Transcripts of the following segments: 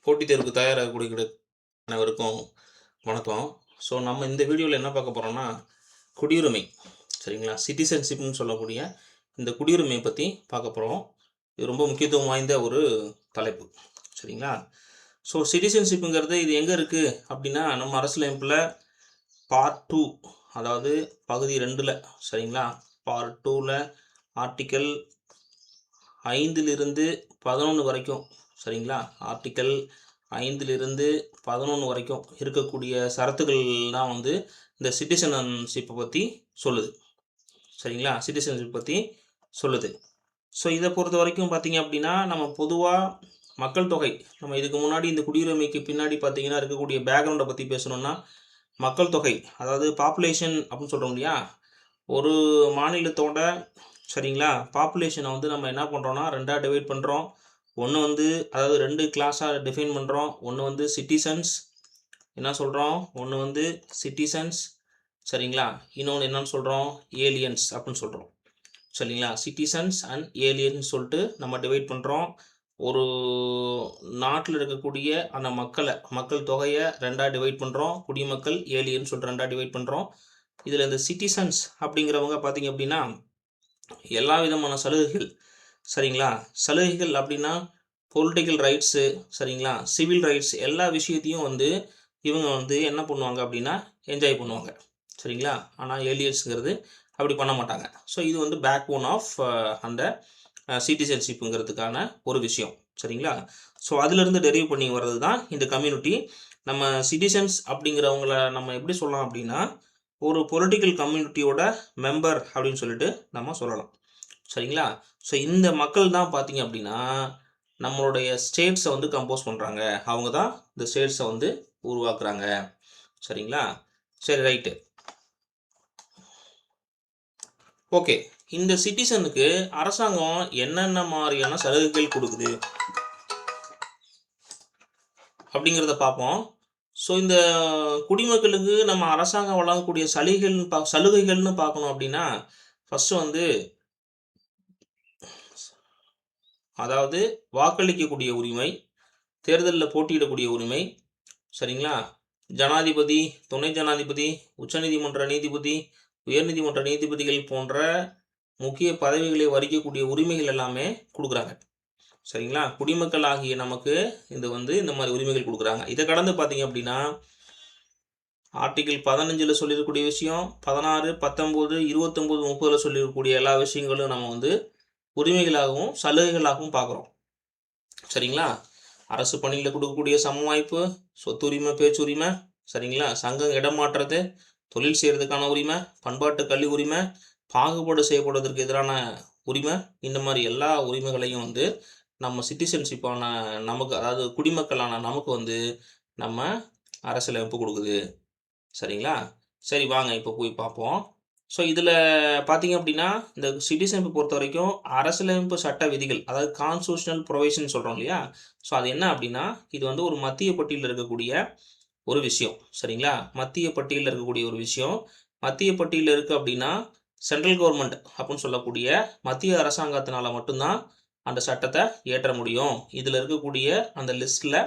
போட்டித் தேர்வுக்கு தயாராகக்கூடிய அனைவருக்கும் வணக்கம். ஸோ நம்ம இந்த வீடியோவில் என்ன பார்க்க போகிறோம்னா, குடியுரிமை சரிங்களா, சிட்டிசன்ஷிப்னு சொல்லக்கூடிய இந்த குடியுரிமையை பற்றி பார்க்க போகிறோம். இது ரொம்ப முக்கியத்துவம் வாய்ந்த ஒரு தலைப்பு சரிங்களா. ஸோ சிட்டிசன்ஷிப்புங்கிறது இது எங்கே இருக்குது அப்படின்னா, நம்ம அரசியலமைப்பில் பார்ட் 2, அதாவது பகுதி 2ல் சரிங்களா, பார்ட் 2ல் ஆர்டிக்கல் 5லிருந்து 11 வரைக்கும் சரிங்களா, ஆர்டிக்கல் 5லிருந்து 11 வரைக்கும் இருக்கக்கூடிய சரத்துகள் தான் வந்து இந்த சிட்டிசன்ஷிப்பை பற்றி சொல்லுது சரிங்களா, சிட்டிசன்ஷிப் பற்றி சொல்லுது. ஸோ இதை பொறுத்த வரைக்கும் பார்த்தீங்க அப்படின்னா, நம்ம பொதுவாக மக்கள் தொகை, நம்ம இதுக்கு முன்னாடி இந்த குடியுரிமைக்கு பின்னாடி பார்த்தீங்கன்னா இருக்கக்கூடிய பேக்ரவுண்டை பற்றி பேசணும்னா, மக்கள் தொகை அதாவது பாப்புலேஷன் அப்படின்னு சொல்கிறோம் இல்லையா, ஒரு மாநிலத்தோட சரிங்களா பாப்புலேஷனை வந்து நம்ம என்ன பண்ணுறோன்னா 2ஆக டிவைட் பண்ணுறோம். ஒன்று வந்து அதாவது 2 கிளாஸாக டிஃபைன் பண்ணுறோம். ஒன்று வந்து சிட்டிசன்ஸ் என்ன சொல்கிறோம், ஒன்று வந்து சிட்டிசன்ஸ் சரிங்களா, இன்னொன்று என்னன்னு சொல்கிறோம் ஏலியன்ஸ் அப்படின்னு சொல்கிறோம் சரிங்களா. சிட்டிசன்ஸ் அண்ட் ஏலியன்ஸ் சொல்லிட்டு நம்ம டிவைட் பண்ணுறோம். ஒரு நாட்டில் இருக்கக்கூடிய அந்த மக்கள் தொகையை 2ஆக டிவைட் பண்ணுறோம். குடிமக்கள் ஏலியன் சொல்லிட்டு 2ஆக டிவைட் பண்ணுறோம். இதில் இந்த சிட்டிசன்ஸ் அப்படிங்கிறவங்க பார்த்தீங்க அப்படின்னா எல்லா விதமான சலுகைகள் சரிங்களா, சலுகைகள் அப்படின்னா பொலிட்டிக்கல் ரைட்ஸு சரிங்களா, சிவில் ரைட்ஸ் எல்லா விஷயத்தையும் வந்து இவங்க வந்து என்ன பண்ணுவாங்க அப்படின்னா என்ஜாய் பண்ணுவாங்க சரிங்களா. ஆனால் ஏலியன்ஸுங்கிறது அப்படி பண்ண மாட்டாங்க. ஸோ இது வந்து பேக் போன் ஆஃப் அந்த சிட்டிசன்ஷிப்புங்கிறதுக்கான ஒரு விஷயம் சரிங்களா. ஸோ அதிலிருந்து டெரிவ் பண்ணி வர்றது தான் இந்த கம்யூனிட்டி. நம்ம சிட்டிசன்ஸ் அப்படிங்கிறவங்கள நம்ம எப்படி சொல்லலாம் அப்படின்னா, ஒரு பொலிட்டிக்கல் கம்யூனிட்டியோட மெம்பர் அப்படின்னு சொல்லிட்டு நம்ம சொல்லலாம் சரிங்களா. ஸோ இந்த மக்கள் தான் பார்த்தீங்க அப்படின்னா நம்மளுடைய ஸ்டேட்ஸை வந்து கம்போஸ் பண்ணுறாங்க. அவங்க தான் இந்த ஸ்டேட்ஸை வந்து உருவாக்குறாங்க சரிங்களா. சரி, ரைட்டு, ஓகே. இந்த சிட்டிசனுக்கு அரசாங்கம் என்னென்ன மாதிரியான சலுகைகள் கொடுக்குது அப்படிங்கிறத பார்ப்போம். ஸோ இந்த குடிமக்களுக்கு நம்ம அரசாங்கம் வழங்கக்கூடிய சலுகைகள்னு பார்க்கணும் அப்படின்னா, ஃபஸ்ட்டு வந்து அதாவது வாக்களிக்கக்கூடிய உரிமை, தேர்தலில் போட்டியிடக்கூடிய உரிமை சரிங்களா, ஜனாதிபதி, துணை ஜனாதிபதி, உச்சநீதிமன்ற நீதிபதி, உயர்நீதிமன்ற நீதிபதிகள் போன்ற முக்கிய பதவிகளை வகிக்கக்கூடிய உரிமைகள் எல்லாமே கொடுக்குறாங்க சரிங்களா. குடிமக்கள் ஆகிய நமக்கு இது வந்து இந்த மாதிரி உரிமைகள் கொடுக்குறாங்க. இதை கடந்து பார்த்தீங்க அப்படின்னா ஆர்டிகிள் 15ல் சொல்லியிருக்கக்கூடிய விஷயம், 16, 19, 29, 30ல் சொல்லியிருக்கக்கூடிய எல்லா விஷயங்களும் நம்ம வந்து உரிமைகளாகவும் சலுகைகளாகவும் பார்க்குறோம் சரிங்களா. அரசு பணியில் கொடுக்கக்கூடிய சம வாய்ப்பு, சொத்துரிமை, பேச்சுரிமை சரிங்களா, சங்கம் இடம் மாற்றுறது, தொழில் செய்கிறதுக்கான உரிமை, பண்பாட்டு கல்வி உரிமை, பாகுபாடு செய்யப்படுவதற்கு எதிரான உரிமை, இந்த மாதிரி எல்லா உரிமைகளையும் வந்து நம்ம சிட்டிசன்ஷிப்பான நமக்கு, அதாவது குடிமக்களான நமக்கு வந்து நம்ம அரசியலமைப்பு கொடுக்குது சரிங்களா. சரி, வாங்க இப்போ போய் பார்ப்போம். ஸோ இதில் பார்த்தீங்க அப்படின்னா இந்த சிட்டிசன்ஷிப்பை பொறுத்த வரைக்கும் அரசியலமைப்பு சட்ட விதிகள், அதாவது கான்ஸ்டியூஷனல் ப்ரொவிஷன் சொல்கிறோம் இல்லையா. ஸோ அது என்ன அப்படின்னா, இது வந்து ஒரு மத்திய பட்டியலில் இருக்கக்கூடிய ஒரு விஷயம் சரிங்களா. மத்திய பட்டியலில் இருக்கக்கூடிய ஒரு விஷயம், மத்திய பட்டியலில் இருக்குது அப்படின்னா சென்ட்ரல் கவர்மெண்ட் அப்படின்னு சொல்லக்கூடிய மத்திய அரசாங்கத்தினால மட்டும்தான் அந்த சட்டத்தை இயற்ற முடியும். இதில் இருக்கக்கூடிய அந்த லிஸ்ட்டில்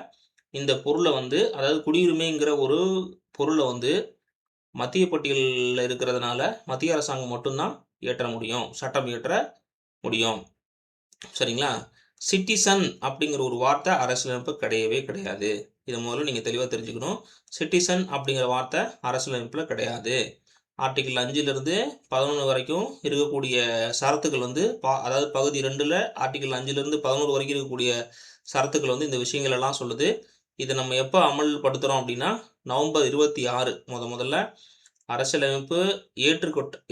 இந்த பொருளை வந்து, அதாவது குடியுரிமைங்கிற ஒரு பொருளை வந்து மத்திய பட்டியலில் இருக்கிறதுனால மத்திய அரசாங்கம் மட்டும்தான் இயற்ற முடியும், சட்டம் இயற்ற முடியும் சரிங்களா. சிட்டிசன் அப்படிங்கிற ஒரு வார்த்தை அரசியலமைப்பு கிடையவே கிடையாது. இதை முதல்ல நீங்கள் தெளிவாக தெரிஞ்சுக்கணும். சிட்டிசன் அப்படிங்கிற வார்த்தை அரசியலமைப்பில் கிடையாது. ஆர்டிகிள் 5லிருந்து 11 வரைக்கும் இருக்கக்கூடிய சரத்துக்கள் வந்து அதாவது பகுதி 2ல் ஆர்டிகிள் 5லிருந்து 11 வரைக்கும் இருக்கக்கூடிய சரத்துக்கள் வந்து இந்த விஷயங்கள் எல்லாம் சொல்லுது. இதை நம்ம எப்போ அமல்படுத்துகிறோம் அப்படின்னா நவம்பர் 26 முதல்ல அரசியலமைப்பு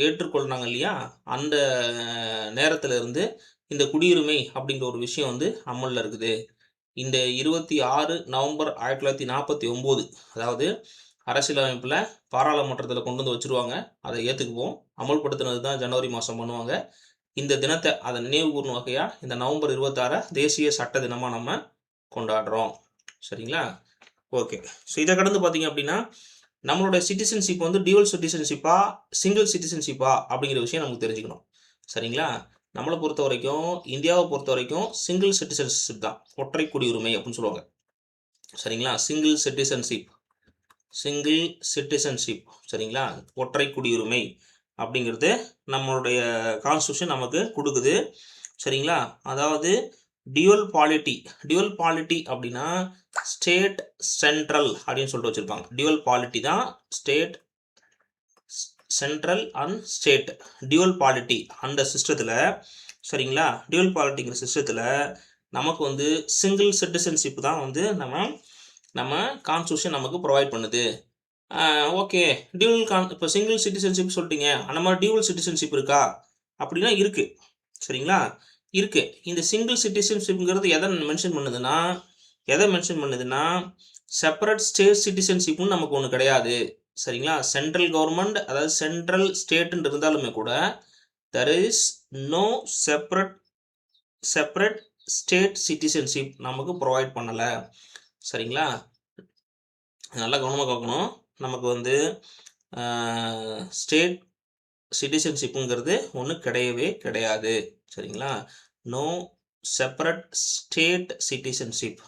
ஏற்றுக்கொள்றாங்க இல்லையா, அந்த நேரத்தில் இருந்து இந்த குடியுரிமை அப்படிங்கிற ஒரு விஷயம் வந்து அமலில் இருக்குது. இந்த 26 நவம்பர் 1949, அதாவது அரசியலமைப்பில் பாராளுமன்றத்தில் கொண்டு வந்து வச்சுருவாங்க, அதை ஏற்றுக்குவோம். அமல்படுத்தினது தான் ஜனவரி மாதம் பண்ணுவாங்க. இந்த தினத்தை அதை நினைவு கூறும் வகையாக இந்த நவம்பர் 26 தேசிய சட்ட தினமாக நம்ம கொண்டாடுறோம் சரிங்களா. ஓகே. ஸோ இதை கடந்து பார்த்தீங்க அப்படின்னா நம்மளோட சிட்டிசன்ஷிப் வந்து டியூவல் சிட்டிசன்ஷிப்பா, சிங்கிள் சிட்டிசன்ஷிப்பா அப்படிங்கிற விஷயம் நமக்கு தெரிஞ்சுக்கணும் சரிங்களா. நம்மளை பொறுத்த வரைக்கும், இந்தியாவை பொறுத்த வரைக்கும் சிங்கிள் சிட்டிசன்ஷிப் தான், ஒற்றை குடியுரிமை அப்படின்னு சொல்லுவாங்க சரிங்களா? சிங்கிள் சிட்டிசன்ஷிப் சரிங்களா? ஒற்றை குடியுரிமை அப்படிங்கிறது நம்மளுடைய கான்ஸ்டியூஷன் நமக்கு கொடுக்குது. சரிங்களா? அதாவது டியூவல் பாலிட்டி அப்படின்னா ஸ்டேட் சென்ட்ரல் அப்படின்னு சொல்லிட்டு வச்சுருப்பாங்க. டியூவல் பாலிட்டி தான் state central and state. Dual polity அந்த சிஸ்டத்தில் சரிங்களா? டியூவல் பாலிட்டிங்கிற சிஸ்டத்தில் நமக்கு வந்து சிங்கிள் சிட்டிசன்ஷிப் தான் வந்து நம்ம கான்ஸ்டியூஷன் நமக்கு ப்ரொவைட் பண்ணுது. ஓகே, இப்போ சிங்கிள் சிட்டிசன்ஷிப் சொல்லிட்டீங்க, அந்த மாதிரி டியூவல் சிட்டிசன்ஷிப் இருக்கா அப்படின்னா இருக்குது. சரிங்களா? இருக்கு. இந்த சிங்கிள் சிட்டிசன்ஷிப்ங்கிறது எதை மென்ஷன் பண்ணுதுன்னா செப்பரேட் ஸ்டேட் சிட்டிசன்ஷிப்னு நமக்கு ஒன்று கிடையாது. சரிங்களா? சென்ட்ரல் கவர்மெண்ட் அதாவது சென்ட்ரல் ஸ்டேட்னு இருந்தாலுமே கூட there is no separate state citizenship நமக்கு ப்ரொவைட் பண்ணலை. சரிங்களா? நல்லா கவனமாக பார்க்கணும். நமக்கு வந்து ஸ்டேட் சிட்டிசன்ஷிப்புங்கிறது ஒன்று கிடையவே கிடையாது. சரிங்களா? No separate state citizenship.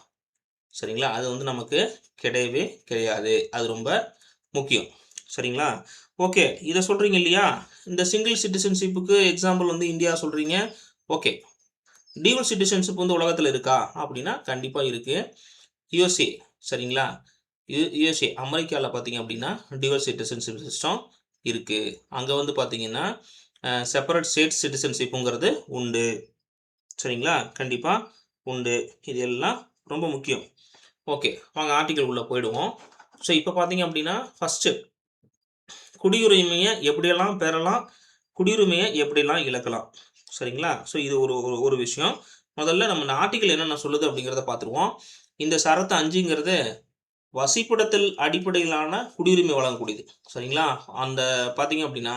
சரிங்களா? அது வந்து நமக்கு கிடையவே கிடையாது. அது ரொம்ப முக்கியம். சரிங்களா? ஓகே, இதை சொல்கிறீங்க இல்லையா? இந்த சிங்கிள் சிட்டிசன்ஷிப்புக்கு எக்ஸாம்பிள் வந்து இந்தியா சொல்கிறீங்க. ஓகே, டியூவல் சிட்டிசன்ஷிப் வந்து உலகத்தில் இருக்கா அப்படின்னா கண்டிப்பாக இருக்குது. யூஎஸ்ஏ சரிங்களா? யூஎஸ்ஏ அமெரிக்காவில் பார்த்தீங்க அப்படின்னா டியூவல் சிட்டிசன்ஷிப் சிஸ்டம் இருக்குது. அங்கே வந்து பார்த்தீங்கன்னா செப்பரேட் ஸ்டேட் சிட்டிசன்ஷிப்புங்கிறது உண்டு. சரிங்களா? கண்டிப்பாக உண்டு. இது எல்லாம் ரொம்ப முக்கியம். ஓகே, வாங்க ஆர்டிக்கல் உள்ளே போயிடுவோம். ஸோ இப்போ பார்த்தீங்க அப்படின்னா ஃபஸ்ட்டு குடியுரிமையை எப்படியெல்லாம் பெறலாம், குடியுரிமையை எப்படியெல்லாம் இழக்கலாம். சரிங்களா? ஸோ இது ஒரு விஷயம். முதல்ல நம்ம ஆர்டிக்கல் என்னென்ன சொல்லுது அப்படிங்கிறத பார்த்துருவோம். இந்த சரத்து 5ங்கிறது வசிப்பிடத்தில் அடிப்படையிலான குடியுரிமை வழங்கக்கூடியது. சரிங்களா? அந்த பார்த்தீங்க அப்படின்னா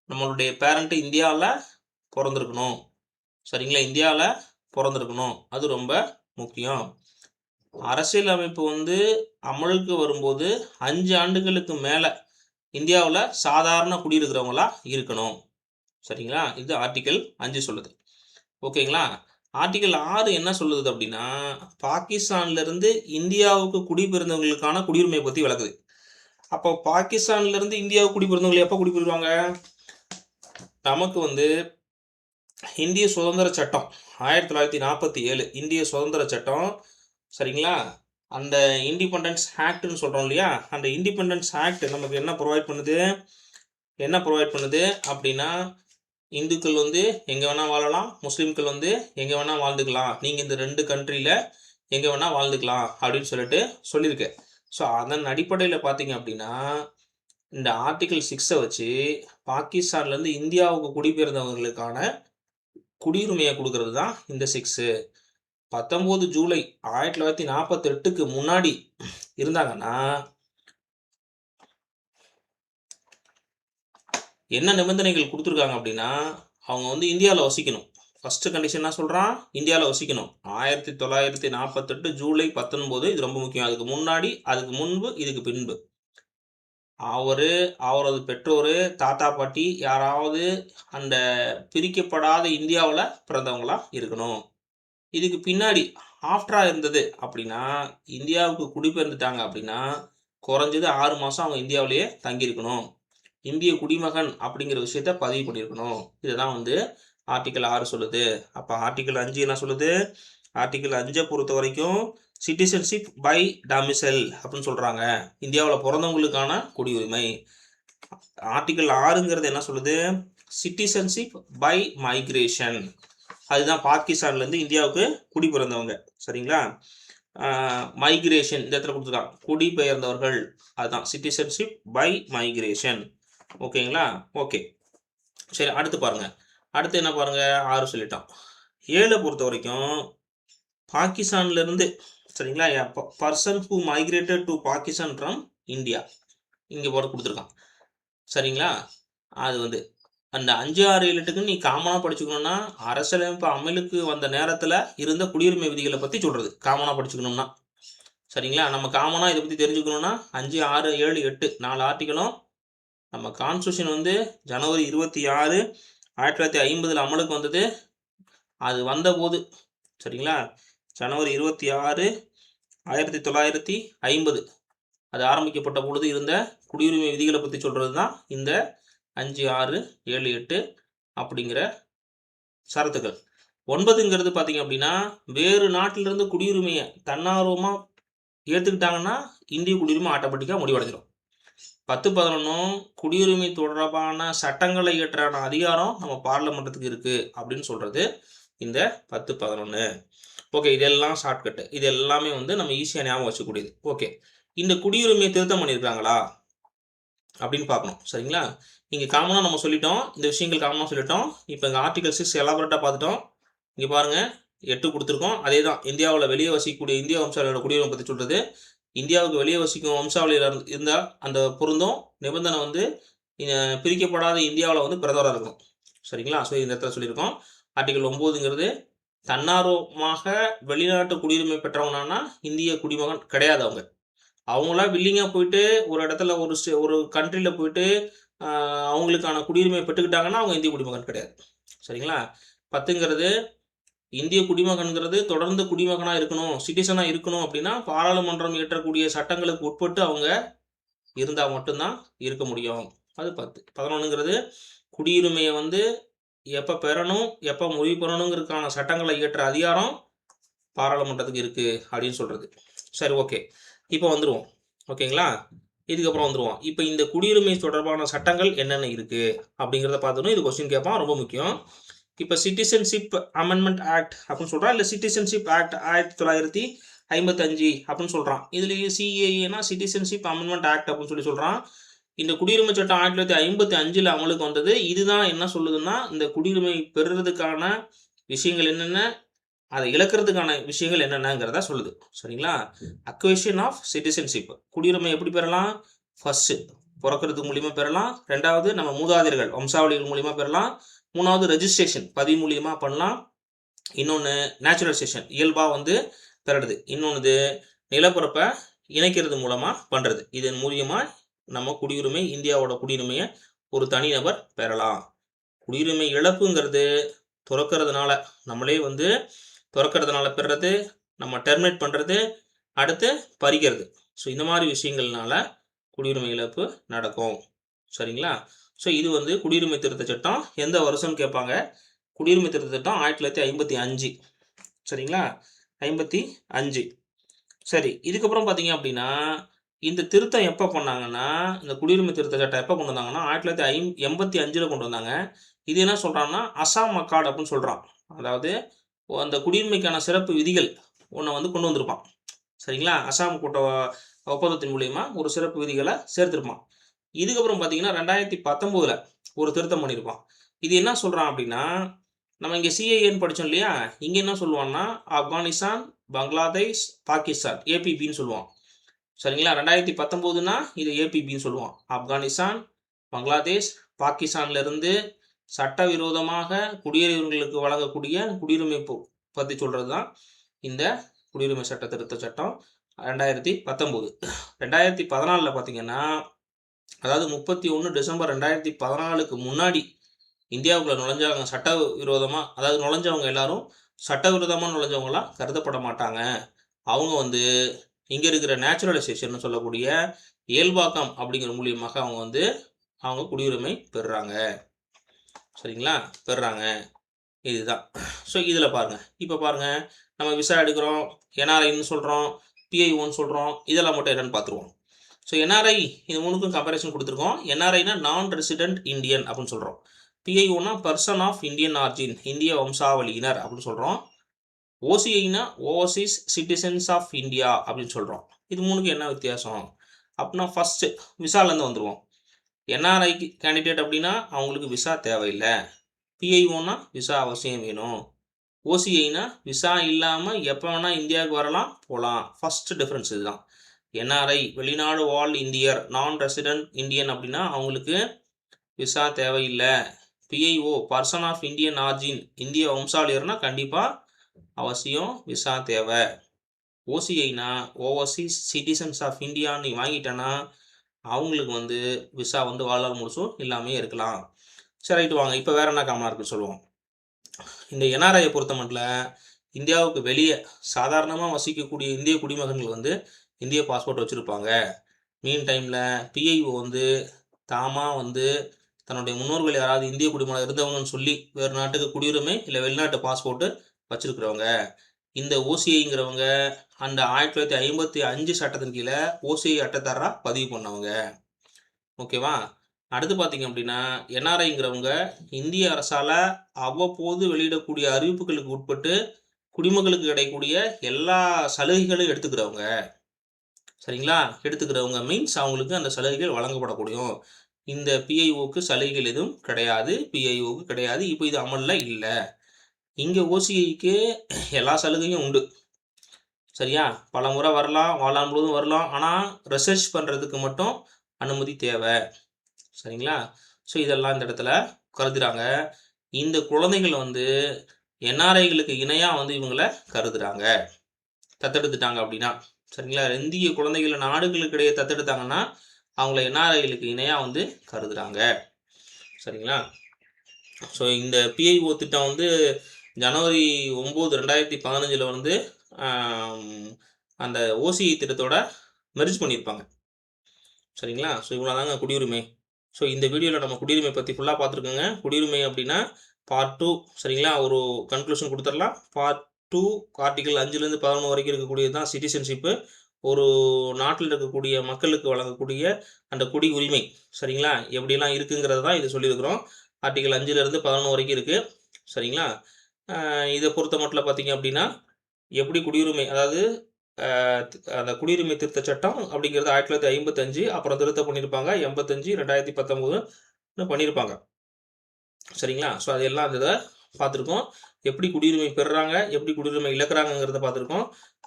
நம்மளுடைய பேரண்ட்டு இந்தியாவில் பிறந்திருக்கணும். சரிங்களா? இந்தியாவில் பிறந்திருக்கணும். அது ரொம்ப முக்கியம். அரசியல் அமைப்பு வந்து அமலுக்கு வரும்போது 5 ஆண்டுகளுக்கு மேலே இந்தியாவில் சாதாரண குடியிருக்கிறவங்களா இருக்கணும். சரிங்களா? இது ஆர்டிக்கல் 5 சொல்லுது. ஓகேங்களா? ஆர்டிக்கல் 6 என்ன சொல்லுது அப்படின்னா பாகிஸ்தான்லேருந்து இந்தியாவுக்கு குடிபெயர்ந்தவங்களுக்கான குடியுரிமையை பற்றி விளக்குது. அப்போ பாகிஸ்தான்லேருந்து இந்தியாவுக்கு குடிபெயர்ந்தவங்க எப்போ குடிபெயர்வாங்க? நமக்கு வந்து இந்திய சுதந்திர சட்டம் 1947 இந்திய சுதந்திர சட்டம். சரிங்களா? அந்த இண்டிபெண்டன்ஸ் ஆக்ட்னு சொல்கிறோம் இல்லையா? அந்த இண்டிபெண்டன்ஸ் ஆக்ட் நமக்கு என்ன ப்ரொவைட் பண்ணுது அப்படின்னா இந்துக்கள் வந்து எங்கே வேணால் வாழலாம், முஸ்லீம்கள் வந்து எங்கே வேணால் வாழ்ந்துக்கலாம், நீங்கள் இந்த 2 கண்ட்ரியில் எங்கே வேணால் வாழ்ந்துக்கலாம் அப்படின்னு சொல்லியிருக்கு. ஸோ அதன் அடிப்படையில் பார்த்தீங்க அப்படின்னா இந்த ஆர்டிக்கல் 6 வச்சு பாகிஸ்தான்லேருந்து இந்தியாவுக்கு குடிபெயர்ந்தவர்களுக்கான குடியுரிமையை கொடுக்கறது தான் இந்த 6. 19 ஜூலை 1948க்கு முன்னாடி இருந்தாங்கன்னா என்ன நிபந்தனைகள் கொடுத்துருக்காங்க அப்படின்னா அவங்க வந்து இந்தியாவில் வசிக்கணும். ஃபஸ்ட்டு கண்டிஷன் என்ன சொல்கிறான்? இந்தியாவில் வசிக்கணும். 1948 ஜூலை 19 இது ரொம்ப முக்கியம். அதுக்கு முன்னாடி, அதுக்கு முன்பு, இதுக்கு பின்பு அவரது பெற்றோர், தாத்தா பாட்டி யாராவது அந்த பிரிக்கப்படாத இந்தியாவில் பிறந்தவங்களா இருக்கணும். இதுக்கு பின்னாடி ஆஃப்டராக இருந்தது அப்படின்னா இந்தியாவுக்கு குடிபெயர்ந்துட்டாங்க அப்படின்னா குறைஞ்சது 6 மாதம் அவங்க இந்தியாவிலேயே தங்கியிருக்கணும். இந்திய குடிமகன் அப்படிங்கிற விஷயத்த பதிவு பண்ணியிருக்கணும். இதுதான் வந்து ஆர்டிக்கல் 6 சொல்லுது. அப்போ ஆர்டிக்கல் 5 என்ன சொல்லுது? ஆர்டிக்கல் 5 பொறுத்த வரைக்கும் சிட்டிசன்ஷிப் பை டாமிசைல் அப்படின்னு சொல்கிறாங்க. இந்தியாவில் பிறந்தவங்களுக்கான குடியுரிமை. ஆர்டிக்கல் 6ங்கிறது என்ன சொல்லுது? Citizenship by migration. அதுதான் பாகிஸ்தான்லேருந்து இந்தியாவுக்கு குடிபெயர்ந்தவங்க. சரிங்களா? மைக்ரேஷன் இந்த இடத்துல கொடுத்துருக்காங்க, குடிபெயர்ந்தவர்கள். அதுதான் சிட்டிசன்ஷிப் பை மைக்ரேஷன். ஓகேங்களா? ஓகே, சரி, அடுத்து பாருங்கள். அடுத்து என்ன பாருங்கள்? 6 சொல்லிட்டோம். 7 பொறுத்த வரைக்கும் பாகிஸ்தான்லேருந்து சரிங்களா person who migrated to Pakistan from India இங்கே போட்டு கொடுத்துருக்கான். சரிங்களா? அது வந்து அந்த 5, 6, 7, 8க்கு நீ காமனாக படிச்சுக்கணும்னா அரசியலமைப்பு அமலுக்கு வந்த நேரத்தில் இருந்த குடியுரிமை விதிகளை பற்றி சொல்கிறது காமனாக படிச்சுக்கணும்னா. சரிங்களா? நம்ம காமனாக இதை பற்றி தெரிஞ்சுக்கணும்னா 5, 6, 7, 8 4 ஆர்டிக்கலும் நம்ம கான்ஸ்டியூஷன் வந்து ஜனவரி 26, 1950 அமலுக்கு வந்தது. அது வந்தபோது சரிங்களா ஜனவரி 26, 1950 அது ஆரம்பிக்கப்பட்ட பொழுது இருந்த குடியுரிமை விதிகளை பற்றி சொல்கிறது தான் இந்த 5, 6, 7, 8 அப்படிங்கிற சரத்துக்கள். 9ங்கிறது பார்த்தீங்க அப்படின்னா வேறு நாட்டிலிருந்து குடியுரிமையை தன்னார்வமாக ஏற்றுக்கிட்டாங்கன்னா இந்திய குடியுரிமை ஆட்டோமேட்டிக்காக முடிவடைஞ்சிடும். 10, 11 குடியுரிமை தொடர்பான சட்டங்களை இயற்றான அதிகாரம் நம்ம பார்லமெண்ட்டுக்கு இருக்குது அப்படின்னு சொல்கிறது இந்த 10, 11. ஓகே, இதெல்லாம் ஷார்ட்கட்டு. இது எல்லாமே வந்து நம்ம ஈஸியாக ஞாபகம் வச்சுக்கூடியது. ஓகே, இந்த குடியுரிமையை திருத்தம் பண்ணியிருக்காங்களா அப்படின்னு பார்க்கணும். சரிங்களா, இங்கே காமனாக நம்ம சொல்லிட்டோம், இந்த விஷயங்கள் காமனாக சொல்லிட்டோம். இப்போ இங்கே ஆர்டிகல் 6 எலாபரேட்டாக பார்த்துட்டோம். இங்கே பாருங்கள் 8 கொடுத்துருக்கோம். அதே தான் இந்தியாவில் வெளியே வசிக்கக்கூடிய இந்திய வம்சாவளியோட குடியுரிமை பற்றி சொல்கிறது. இந்தியாவுக்கு வெளியே வசிக்கும் வம்சாவளியில் இருந்தால் அந்த பொருந்தும் நிபந்தனை வந்து பிரிக்கப்படாத இந்தியாவில் வந்து பிரதமராக இருக்கணும். சரிங்களா, ஸோ இந்த இடத்துல சொல்லியிருக்கோம். ஆர்டிகல் 9ங்கிறது தன்னார்வமாக வெளிநாட்டு குடியுரிமை பெற்றவங்கன்னா இந்திய குடிமகன் கிடையாது. அவங்களா வில்லிங்காக போயிட்டு ஒரு இடத்துல ஒரு கண்ட்ரியில் போயிட்டு அவங்களுக்கான குடியுரிமை பெற்றுக்கிட்டாங்கன்னா அவங்க இந்திய குடிமகன் கிடையாது. சரிங்களா, 10ங்கிறது இந்திய குடிமகன்கிறது தொடர்ந்து குடிமகனாக இருக்கணும், சிட்டிசனாக இருக்கணும் அப்படின்னா பாராளுமன்றம் இயற்றக்கூடிய சட்டங்களுக்கு உட்பட்டு அவங்க இருந்தால் மட்டும்தான் இருக்க முடியும். அது 10. 11ங்கிறது குடியுரிமையை வந்து எப்போ பெறணும் எப்போ முடிவு பெறணுங்கிறதுக்கான சட்டங்களை இயற்ற அதிகாரம் பாராளுமன்றத்துக்கு இருக்குது அப்படின்னு சொல்கிறது. சரி, ஓகே, இப்போ வந்துடுவோம். ஓகேங்களா, இதுக்கப்புறம் வந்துடுவோம். இப்போ இந்த குடியுரிமை தொடர்பான சட்டங்கள் என்னென்ன இருக்குது அப்படிங்கிறத பார்த்துக்கணும். இது கொஸ்டின் கேட்பான், ரொம்ப முக்கியம். இப்போ சிட்டிசன்ஷிப் அமெண்ட்மெண்ட் ஆக்ட் அப்படின்னு சொல்கிறான், இல்லை சிட்டிசன்ஷிப் ஆக்ட் 1955 அப்படின்னு சொல்கிறான். இதுலேயே சிஏஏனா சிட்டிசன்ஷிப் அமெண்ட்மெண்ட் ஆக்ட் அப்படின்னு சொல்கிறான். இந்த குடியுரிமை சட்டம் 1955 அமலுக்கு வந்தது. இதுதான் என்ன சொல்லுதுன்னா இந்த குடியுரிமை பெறுறதுக்கான விஷயங்கள் என்னென்ன, அதை இழக்கிறதுக்கான விஷயங்கள் என்னென்னங்கிறத சொல்லுது. சரிங்களா, அக்வேஷன் ஆஃப் சிட்டிசன்ஷிப், குடியுரிமை எப்படி பெறலாம்? ஃபர்ஸ்ட் பிறக்கிறதுக்கு மூலியமாக பெறலாம். 2வது நம்ம மூதாதையர்கள் வம்சாவளிகள் மூலியமாக பெறலாம். 3வது ரெஜிஸ்ட்ரேஷன் பதிவு மூலியமாக பண்ணலாம். இன்னொன்று நேச்சுரலைசேஷன் இயல்பாக வந்து பெறுறது. இன்னொன்று நிலப்பரப்பை இணைக்கிறது மூலமாக பண்ணுறது. இதன் மூலியமாக நம்ம குடியுரிமை இந்தியாவோட குடியுரிமையை ஒரு தனிநபர் பெறலாம். குடியுரிமை இழப்புங்கிறது துறக்கிறதுனால நம்மளே வந்து துறக்கிறதுனால பெறுறது, நம்ம டெர்மினேட் பண்ணுறது, அடுத்து பறிக்கிறது. ஸோ இந்த மாதிரி விஷயங்கள்னால குடியுரிமை இழப்பு நடக்கும். சரிங்களா, ஸோ இது வந்து குடியுரிமை திருத்த சட்டம் எந்த வருஷம்னு கேட்பாங்க. குடியுரிமை திருத்த சட்டம் 1955. சரிங்களா, 55. சரி, இதுக்கப்புறம் பார்த்தீங்க அப்படின்னா இந்த திருத்தம் எப்போ பண்ணாங்கன்னா இந்த குடியுரிமை திருத்த சட்டம் எப்போ கொண்டு வந்தாங்கன்னா 1985 கொண்டு வந்தாங்க. இது என்ன சொல்கிறான்னா அசாம் அக்கார்டு அப்படின்னு சொல்கிறான். அதாவது அந்த குடியுரிமைக்கான சிறப்பு விதிகள் ஒன்று வந்து கொண்டு வந்திருப்பான். சரிங்களா, அசாம் கூட்ட ஒப்பந்தத்தின் மூலியமா ஒரு சிறப்பு விதிகளை சேர்த்திருப்பான். இதுக்கப்புறம் பார்த்தீங்கன்னா 2019 ஒரு திருத்தம் பண்ணியிருப்பான். இது என்ன சொல்கிறான் அப்படின்னா நம்ம இங்கே சிஏஏன்னு படித்தோம் இல்லையா, இங்கே என்ன சொல்லுவான்னா ஆப்கானிஸ்தான், பங்களாதேஷ், பாகிஸ்தான் ஏபிபின்னு சொல்லுவான். சரிங்களா, 2019னா இது ஏபிபின்னு சொல்லுவான். ஆப்கானிஸ்தான், பங்களாதேஷ், பாகிஸ்தான்லேருந்து சட்டவிரோதமாக குடியேறியவர்களுக்கு வழங்கக்கூடிய குடியுரிமை பற்றி சொல்கிறது தான் இந்த குடியுரிமை சட்ட திருத்த சட்டம் 2019. 2014 பார்த்தீங்கன்னா அதாவது 31 டிசம்பர் 2014க்கு முன்னாடி இந்தியாவுக்குள்ள நுழைஞ்சவங்க சட்டவிரோதமாக, அதாவது நுழைஞ்சவங்க எல்லாரும் சட்டவிரோதமாக நுழைஞ்சவங்களாம் கருதப்பட மாட்டாங்க. அவங்க வந்து இங்கே இருக்கிற நேச்சுரலைசேஷன் சொல்லக்கூடிய இயல்பாக்கம் அப்படிங்கிற மூலியமாக அவங்க குடியுரிமை பெறுறாங்க. சரிங்களா, பெறுறாங்க. இதுதான். ஸோ இதில் பாருங்கள், இப்போ பாருங்கள் நம்ம விசா எடுக்கிறோம், என்ஆர்ஐன்னு சொல்கிறோம், பிஐஓன்னு சொல்கிறோம், இதெல்லாம் மட்டும் என்னென்னு பார்த்துருவோம். ஸோ என்ஆர்ஐ இது 3க்கும் கம்பேரிசன் கொடுத்துருக்கோம். என்ஆர்ஐனா நான் ரெசிடென்ட் இந்தியன் அப்படின்னு சொல்கிறோம். பிஐஓனா பர்சன் ஆஃப் இந்தியன் ஆர்ஜின், இந்திய வம்சாவளியினர் அப்படின்னு சொல்கிறோம். ஓசிஐனா ஓவர்சீஸ் சிட்டிசன்ஸ் ஆஃப் இந்தியா அப்படின்னு சொல்கிறோம். இது 3க்கு என்ன வித்தியாசம் அப்படின்னா ஃபஸ்ட்டு விசாலேருந்து வந்துடுவோம். என்ஆர்ஐ கேண்டிடேட் அப்படின்னா அவங்களுக்கு விசா தேவையில்லை. பிஐஓனா விசா அவசியம் வேணும். ஓசிஐனா விசா இல்லாமல் எப்போ வேணால் இந்தியாவுக்கு வரலாம் போகலாம். ஃபஸ்ட்டு டிஃப்ரென்ஸ் இதுதான். என்ஆர்ஐ வெளிநாடு வாழ் இந்தியர், நான் ரெசிடென்ட் இந்தியன் அப்படின்னா அவங்களுக்கு விசா தேவையில்லை. PIO person of Indian origin, இந்திய வம்சாவளியர்னா கண்டிப்பாக அவசியம் விசா தேவை. ஓசிஐனா ஓவர்சீஸ் சிட்டிசன்ஸ் ஆஃப் இந்தியான்னு வாங்கிட்டேன்னா அவங்களுக்கு விசா வாழ்நாள் முழுசும் இல்லாமே இருக்கலாம். சரி, ரைட்டு, வாங்க இப்போ வேறு என்ன காமனாக இருக்குன்னு சொல்லுவோம். இந்த என்ஆர்ஐயை பொறுத்த மட்டும் இந்தியாவுக்கு வெளியே சாதாரணமாக வசிக்கக்கூடிய இந்திய குடிமகன்கள் வந்து இந்திய பாஸ்போர்ட் வச்சுருப்பாங்க. மீன் டைமில் பிஐஓ வந்து தாமாக வந்து தன்னுடைய முன்னோர்கள் யாராவது இந்திய குடிமகன் இருந்தவங்கன்னு சொல்லி வேறு நாட்டுக்கு குடியுரிமை இல்லை வெளிநாட்டு பாஸ்போர்ட்டு வச்சுருக்கிறவங்க, இந்த ஓசிஐங்கிறவங்க அந்த 1955 சட்டத்தின் கீழே ஓசிஐ அட்டைதாரராக பதிவு பண்ணவங்க. ஓகேவா? அடுத்து பார்த்தீங்க அப்படின்னா என்ஆர்ஐங்கிறவங்க இந்திய அரசால் அவ்வப்போது வெளியிடக்கூடிய அறிவிப்புகளுக்கு உட்பட்டு குடிமக்களுக்கு கிடைக்கக்கூடிய எல்லா சலுகைகளும் எடுத்துக்கிறவங்க. சரிங்களா? எடுத்துக்கிறவங்க மீன்ஸ் அவங்களுக்கு அந்த சலுகைகள் வழங்கப்படக்கூடியும். இந்த பிஐஓக்கு சலுகைகள் எதுவும் கிடையாது, பிஐஓக்கு கிடையாது. இப்போ இது அமலில் இல்லை. இங்கே ஓசிஐக்கு எல்லா சலுகையும் உண்டு. சரியா? பல முறை வரலாம், வாழ்நாள் முழுவதும் வரலாம். ஆனால் ரிசர்ச் பண்ணுறதுக்கு மட்டும் அனுமதி தேவை. சரிங்களா? ஸோ இதெல்லாம் இந்த இடத்துல கருதுகிறாங்க. இந்த குழந்தைகள் வந்து என்ஆர்ஐகளுக்கு இணையாக வந்து இவங்களை கருதுகிறாங்க, தத்தெடுத்துட்டாங்க அப்படின்னா. சரிங்களா? இந்திய குழந்தைகளை நாடுகளுக்கு இடையே தத்தெடுத்தாங்கன்னா அவங்கள என்ஆர்ஐகளுக்கு இணையாக வந்து கருதுகிறாங்க. சரிங்களா? ஸோ இந்த பிஐஓ திட்டம் வந்து ஜனவரி 9, 2015 வந்து அந்த ஓசிஐ திட்டத்தோட மெர்ஜ் பண்ணியிருப்பாங்க. சரிங்களா? ஸோ இவ்வளோ தாங்க குடியுரிமை. ஸோ இந்த வீடியோவில் நம்ம குடியுரிமை பற்றி ஃபுல்லாக பார்த்துருக்கோங்க. குடியுரிமை அப்படின்னா பார்ட் 2. சரிங்களா? ஒரு கன்க்ளூஷன் கொடுத்துடலாம். பார்ட் 2 ஆர்டிகல் 5லேருந்து 11 வரைக்கும் இருக்கக்கூடியது தான் சிட்டிசன்ஷிப்பு. ஒரு நாட்டில் இருக்கக்கூடிய மக்களுக்கு வழங்கக்கூடிய அந்த குடி உரிமை. சரிங்களா? எப்படிலாம் இருக்குங்கிறது தான் இது சொல்லியிருக்கிறோம். ஆர்டிகல் 5லேருந்து 11 வரைக்கும் இருக்குது. சரிங்களா? இதை பொறுத்த மட்டும் பார்த்தீங்க அப்படின்னா எப்படி குடியுரிமை, அதாவது அந்த குடியுரிமை திருத்த சட்டம் அப்படிங்கிறது 1955, அப்புறம் திருத்தம் பண்ணியிருப்பாங்க 85, 2019 பண்ணியிருப்பாங்க. சரிங்களா? ஸோ அதெல்லாம் அந்த இதை பார்த்துருக்கோம். எப்படி குடியுரிமை பெறுறாங்க, எப்படி குடியுரிமை இழக்கிறாங்கிறத பார்த்துருக்கோம்.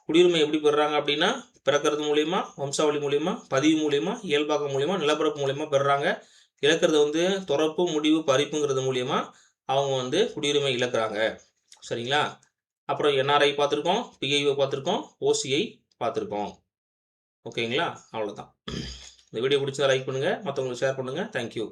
குடியுரிமை எப்படி பெறுறாங்க அப்படின்னா பிறக்கிறது மூலிமா, வம்சாவளி மூலிமா, பதிவு மூலிமா, இயல்பாக்கம் மூலிமா, நிலப்பரப்பு மூலிமா பெறுறாங்க. இழக்கிறது வந்து துறப்பு, முடிவு, பறிப்புங்கிறது மூலிமா அவங்க வந்து குடியுரிமை இழக்கிறாங்க. சரிங்களா? அப்புறம் என்ஆர்ஐ பார்த்துருக்கோம், பிஐஓ பார்த்துருக்கோம், ஓசிஐ பார்த்துருக்கோம். ஓகேங்களா? அவ்வளோதான். இந்த வீடியோ பிடிச்சதா லைக் பண்ணுங்கள், மற்றவங்களுக்கு ஷேர் பண்ணுங்கள். தேங்க்யூ.